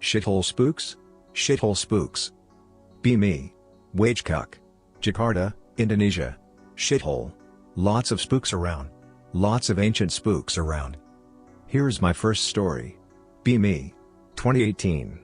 Shithole spooks? Shithole spooks. Be me. Wage cuck. Jakarta, Indonesia. Shithole. Lots of spooks around. Lots of ancient spooks around. Here's my first story. Be me. 2018.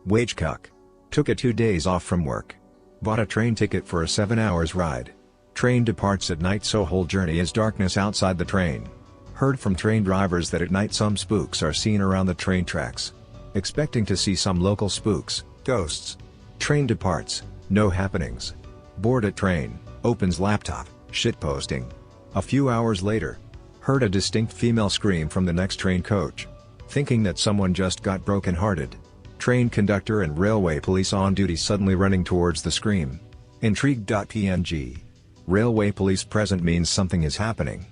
Wage cuck. Took a 2 days off from work. Bought a train ticket for a 7 hours ride. Train departs at night, so whole journey is darkness outside the train. Heard from train drivers that at night some spooks are seen around the train tracks. Expecting to see some local spooks, ghosts. Train departs, no happenings. Board at train, opens laptop, shitposting. A few hours later, heard a distinct female scream from the next train coach. Thinking that someone just got broken-hearted. Train conductor and railway police on duty suddenly running towards the scream. Intrigue.png. Railway police present means something is happening.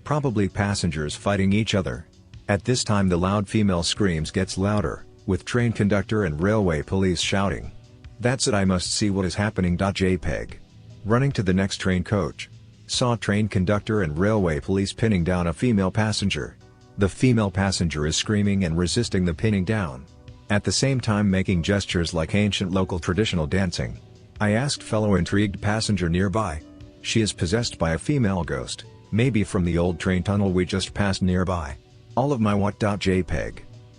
Probably passengers fighting each other. At this time the loud female screams gets louder, with train conductor and railway police shouting. That's it, I must see what is happening. JPEG. Running to the next train coach. Saw train conductor and railway police pinning down a female passenger. The female passenger is screaming and resisting the pinning down. At the same time making gestures like ancient local traditional dancing. I asked fellow intrigued passenger nearby. She is possessed by a female ghost, maybe from the old train tunnel we just passed nearby. All of my what.jpg.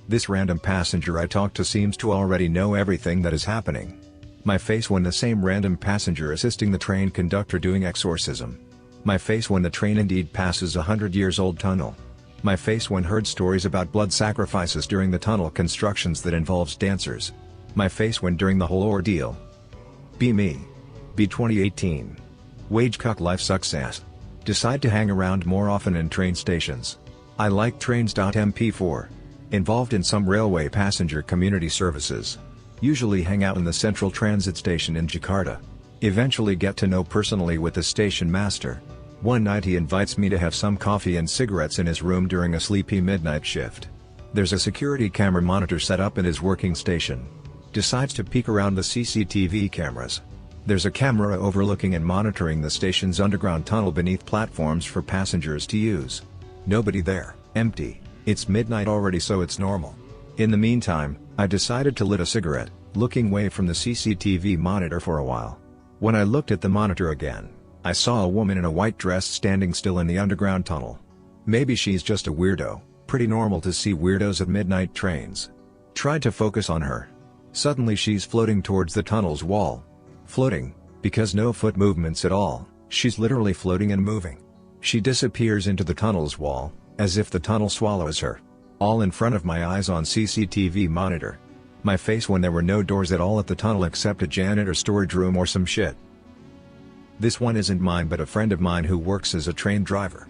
This random passenger I talked to seems to already know everything that is happening. My face when the same random passenger assisting the train conductor doing exorcism. My face when the train indeed passes a 100-years-old tunnel. My face when heard stories about blood sacrifices during the tunnel constructions that involves dancers. My face when during the whole ordeal. Be me. Be 2018. Wage cuck life sucks ass. Decide to hang around more often in train stations. I like trains.mp4. Involved in some railway passenger community services. Usually hang out in the central transit station in Jakarta. Eventually get to know personally with the station master. One night he invites me to have some coffee and cigarettes in his room during a sleepy midnight shift. There's a security camera monitor set up in his working station. Decides to peek around the CCTV cameras. There's a camera overlooking and monitoring the station's underground tunnel beneath platforms for passengers to use. Nobody there, empty. It's midnight already, so it's normal. In the meantime, I decided to lit a cigarette, looking away from the CCTV monitor for a while. When I looked at the monitor again, I saw a woman in a white dress standing still in the underground tunnel. Maybe she's just a weirdo, pretty normal to see weirdos at midnight trains. Tried to focus on her. Suddenly she's floating towards the tunnel's wall. Floating, because no foot movements at all, she's literally floating and moving. She disappears into the tunnel's wall, as if the tunnel swallows her. All in front of my eyes on CCTV monitor. My face when there were no doors at all at the tunnel except a janitor storage room or some shit. This one isn't mine but a friend of mine who works as a train driver.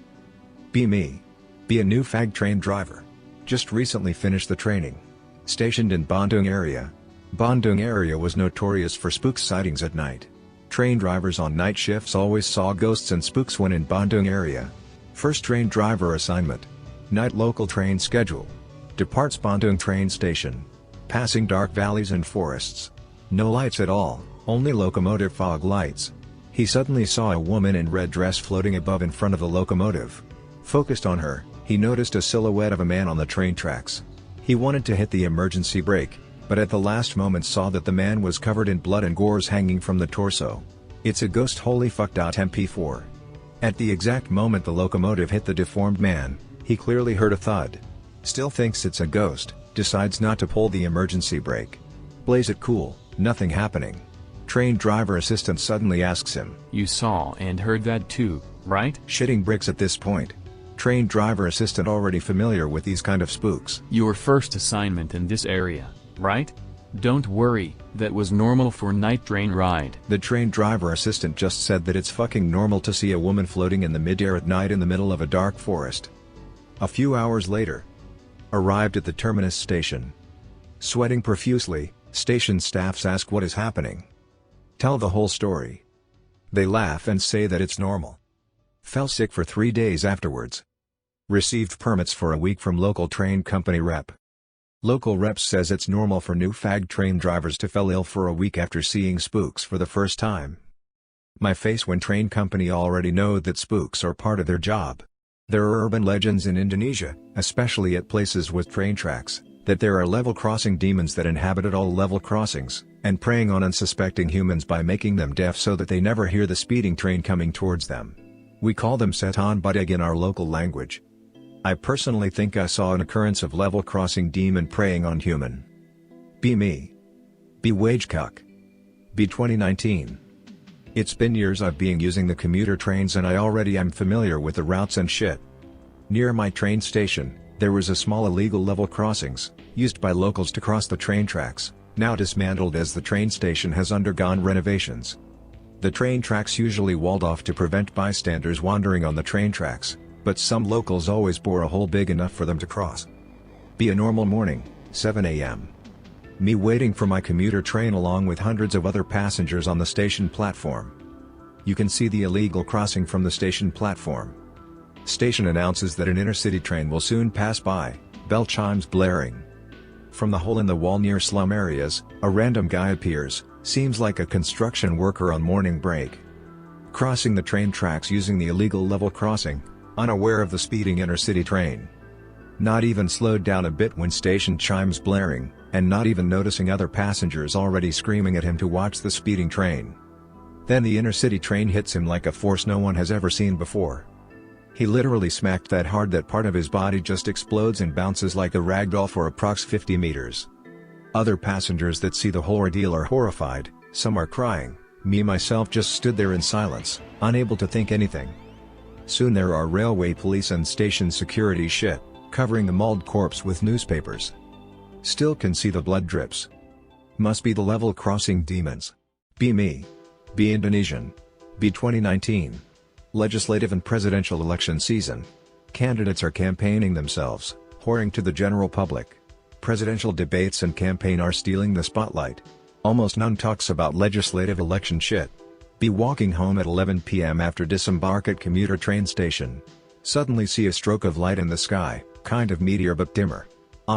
Be me. Be a new fag train driver. Just recently finished the training. Stationed in Bandung area. Bandung area was notorious for spook sightings at night. Train drivers on night shifts always saw ghosts and spooks when in Bandung area. First train driver assignment. Night local train schedule. Departs Bandung train station. Passing dark valleys and forests. No lights at all, only locomotive fog lights. He suddenly saw a woman in red dress floating above in front of the locomotive. Focused on her, he noticed a silhouette of a man on the train tracks. He wanted to hit the emergency brake, but at the last moment saw that the man was covered in blood and gores hanging from the torso. It's a ghost, holy fuck.mp4. At the exact moment the locomotive hit the deformed man, he clearly heard a thud. Still thinks it's a ghost, decides not to pull the emergency brake. Plays it cool, nothing happening. Train driver assistant suddenly asks him, "You saw and heard that too, right?" Shitting bricks at this point. Train driver assistant already familiar with these kind of spooks. "Your first assignment in this area, right? Don't worry, that was normal for night train ride." The train driver assistant just said that it's fucking normal to see a woman floating in the mid-air at night in the middle of a dark forest. A few hours later. Arrived at the terminus station. Sweating profusely, station staffs ask what is happening. Tell the whole story. They laugh and say that it's normal. Fell sick for 3 days afterwards. Received permits for a week from local train company rep. Local rep says it's normal for new fag train drivers to fall ill for a week after seeing spooks for the first time. My face when train company already know that spooks are part of their job. There are urban legends in Indonesia, especially at places with train tracks, that there are level crossing demons that inhabited all level crossings, and preying on unsuspecting humans by making them deaf so that they never hear the speeding train coming towards them. We call them setan budig in our local language. I personally think I saw an occurrence of level crossing demon preying on human. Be me. Be wage cuck. Be 2019. It's been years I've been using the commuter trains and I already am familiar with the routes and shit. Near my train station, there was a small illegal level crossings, used by locals to cross the train tracks, now dismantled as the train station has undergone renovations. The train tracks usually walled off to prevent bystanders wandering on the train tracks, but some locals always bore a hole big enough for them to cross. Be a normal morning, 7 a.m. Me waiting for my commuter train along with hundreds of other passengers on the station platform. You can see the illegal crossing from the station platform. Station announces that an intercity train will soon pass by, bell chimes blaring. From the hole in the wall near slum areas, a random guy appears, seems like a construction worker on morning break. Crossing the train tracks using the illegal level crossing, unaware of the speeding intercity train. Not even slowed down a bit when station chimes blaring, and not even noticing other passengers already screaming at him to watch the speeding train. Then the intercity train hits him like a force no one has ever seen before. He literally smacked that hard that part of his body just explodes and bounces like a ragdoll for approx 50 meters. Other passengers that see the whole ordeal are horrified, some are crying, me myself just stood there in silence, unable to think anything. Soon there are railway police and station security shit, covering the mauled corpse with newspapers. Still can see the blood drips. Must be the level crossing demons. Be me. Be Indonesian. Be 2019. Legislative and presidential election season. Candidates are campaigning themselves, whoring to the general public. Presidential debates and campaign are stealing the spotlight. Almost none talks about legislative election shit. Be walking home at 11 p.m. after disembark at commuter train station. Suddenly see a stroke of light in the sky, kind of meteor but dimmer.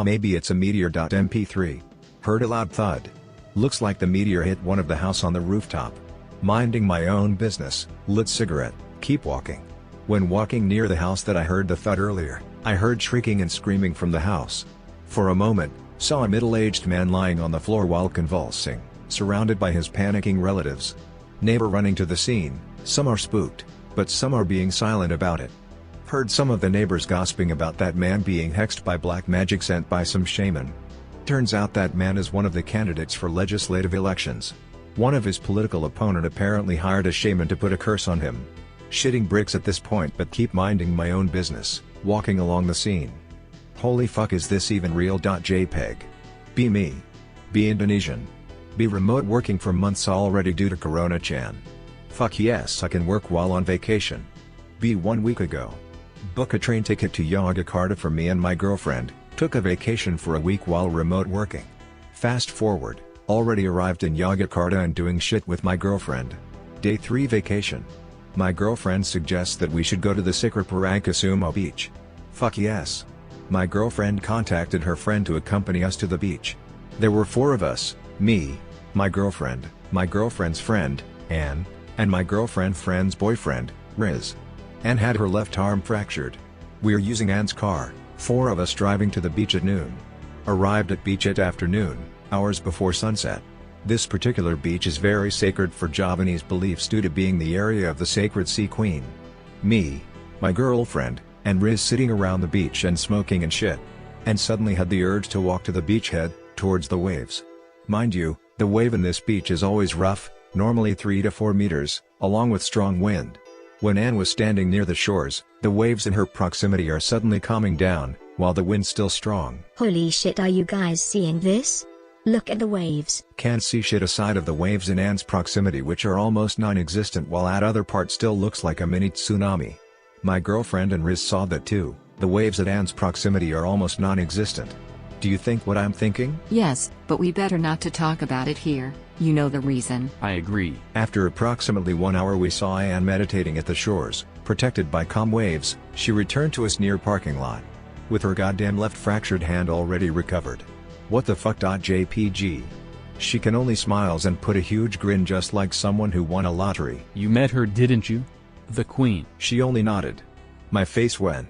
Maybe it's a meteor. MP3. Heard a loud thud. Looks like the meteor hit one of the house on the rooftop. Minding my own business, lit cigarette, keep walking. When walking near the house that I heard the thud earlier, I heard shrieking and screaming from the house. For a moment, saw a middle-aged man lying on the floor while convulsing, surrounded by his panicking relatives. Neighbor running to the scene, some are spooked, but some are being silent about it. Heard some of the neighbors gossiping about that man being hexed by black magic sent by some shaman. Turns out that man is one of the candidates for legislative elections. One of his political opponent apparently hired a shaman to put a curse on him. Shitting bricks at this point but keep minding my own business, walking along the scene. Holy fuck, is this even real? JPEG. Be me. Be Indonesian. Be remote working for months already due to Corona-chan. Fuck yes, I can work while on vacation. Be 1 week ago. Book a train ticket to Yogyakarta for me and my girlfriend, took a vacation for a week while remote working. Fast forward, already arrived in Yogyakarta and doing shit with my girlfriend. Day 3 vacation. My girlfriend suggests that we should go to the Sikra Parangkusumo beach. Fuck yes. My girlfriend contacted her friend to accompany us to the beach. There were 4 of us, me, my girlfriend's friend, Anne, and my girlfriend's boyfriend, Riz. Anne had her left arm fractured. We're using Anne's car, 4 of us driving to the beach at noon. Arrived at beach at afternoon, hours before sunset. This particular beach is very sacred for Javanese beliefs due to being the area of the sacred sea queen. Me, my girlfriend, and Riz sitting around the beach and smoking and shit. And suddenly had the urge to walk to the beachhead, towards the waves. Mind you, the wave in this beach is always rough, normally 3 to 4 meters, along with strong wind. When Anne was standing near the shores, the waves in her proximity are suddenly calming down, while the wind's still strong. Holy shit, are you guys seeing this? Look at the waves. Can't see shit aside of the waves in Anne's proximity, which are almost non-existent, while at other part still looks like a mini tsunami. My girlfriend and Riz saw that too. The waves at Anne's proximity are almost non-existent. Do you think what I'm thinking? Yes, but we better not to talk about it here. You know the reason. I agree. After approximately 1 hour we saw Anne meditating at the shores, protected by calm waves. She returned to us near parking lot. With her goddamn left fractured hand already recovered. What the fuck? JPG. She can only smiles and put a huge grin just like someone who won a lottery. You met her, didn't you? The queen. She only nodded. My face went.